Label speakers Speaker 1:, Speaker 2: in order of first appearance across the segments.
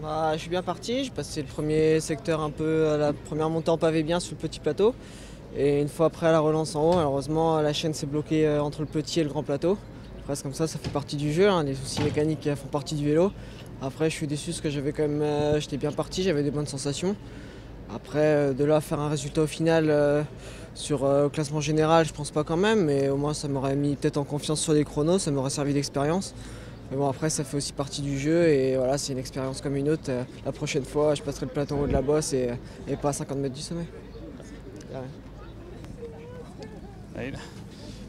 Speaker 1: Je suis bien parti, j'ai passé le premier secteur un peu, la première montée en pavé bien sur le petit plateau. Et une fois après la relance en haut, malheureusement la chaîne s'est bloquée entre le petit et le grand plateau. Après c'est comme ça fait partie du jeu, hein, les soucis mécaniques font partie du vélo. Après je suis déçu parce que j'avais quand même, j'étais bien parti, j'avais des bonnes sensations. Après de là à faire un résultat au final au classement général, je pense pas quand même, mais au moins ça m'aurait mis peut-être en confiance sur les chronos, ça m'aurait servi d'expérience. Mais bon après ça fait aussi partie du jeu et voilà, c'est une expérience comme une autre. La prochaine fois je passerai le plateau en haut de la bosse et pas à 50 mètres du sommet. Ouais.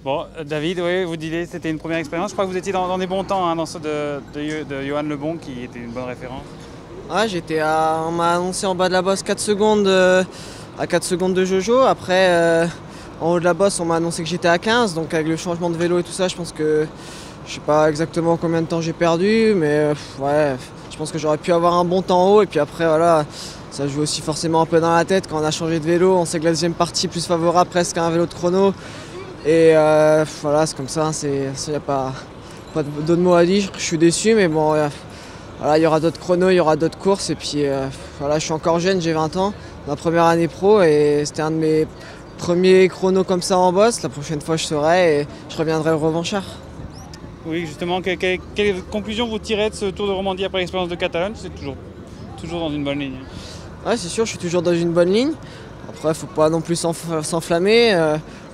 Speaker 2: Bon, David, oui, vous disiez que c'était une première expérience. Je crois que vous étiez dans des bons temps, hein, dans ceux de Johan Lebon qui était une bonne référence.
Speaker 1: Ouais, on m'a annoncé en bas de la bosse 4 secondes à 4 secondes de Jojo. Après en haut de la bosse on m'a annoncé que j'étais à 15, donc avec le changement de vélo et tout ça je pense que je sais pas exactement combien de temps j'ai perdu, mais ouais, je pense que j'aurais pu avoir un bon temps en haut et puis après voilà, ça joue aussi forcément un peu dans la tête quand on a changé de vélo, on sait que la deuxième partie est plus favorable presque à un vélo de chrono et voilà, c'est comme ça, il n'y a pas d'autres mots à dire, je suis déçu mais bon voilà, il y aura d'autres chronos, il y aura d'autres courses et puis voilà, je suis encore jeune, j'ai 20 ans, ma première année pro et c'était un de mes premiers chronos comme ça en bosse, la prochaine fois je saurai et je reviendrai le revanchard.
Speaker 2: Oui, justement, quelle conclusion vous tirez de ce Tour de Romandie après l'expérience de Catalogne? C'est toujours dans une bonne ligne.
Speaker 1: Ouais, c'est sûr, je suis toujours dans une bonne ligne. Après, faut pas non plus s'enflammer.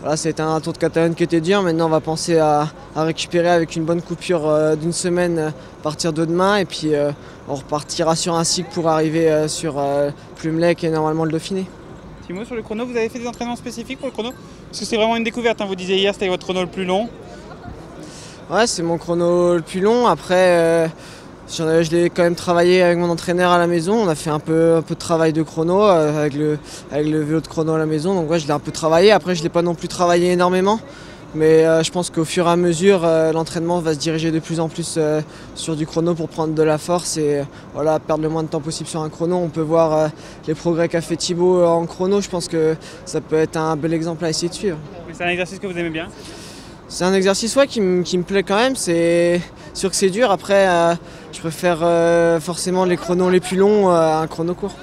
Speaker 1: Voilà, c'était un Tour de Catalogne qui était dur. Maintenant, on va penser à récupérer avec une bonne coupure d'une semaine à partir de demain. Et puis, on repartira sur un cycle pour arriver sur Plumelec et normalement le Dauphiné.
Speaker 2: Petit mot sur le chrono, vous avez fait des entraînements spécifiques pour le chrono? Parce que c'est vraiment une découverte, hein. Vous disiez hier, c'était votre chrono le plus long.
Speaker 1: Ouais, c'est mon chrono le plus long. Après, je l'ai quand même travaillé avec mon entraîneur à la maison. On a fait un peu de travail de chrono avec le vélo de chrono à la maison. Donc ouais, je l'ai un peu travaillé. Après, je l'ai pas non plus travaillé énormément. Mais je pense qu'au fur et à mesure, l'entraînement va se diriger de plus en plus sur du chrono pour prendre de la force et voilà, perdre le moins de temps possible sur un chrono. On peut voir les progrès qu'a fait Thibaut en chrono. Je pense que ça peut être un bel exemple à essayer de suivre.
Speaker 2: Mais c'est un exercice que vous aimez bien?
Speaker 1: C'est un exercice qui me plaît quand même, c'est sûr que c'est dur, après je préfère forcément les chronos les plus longs à un chrono court.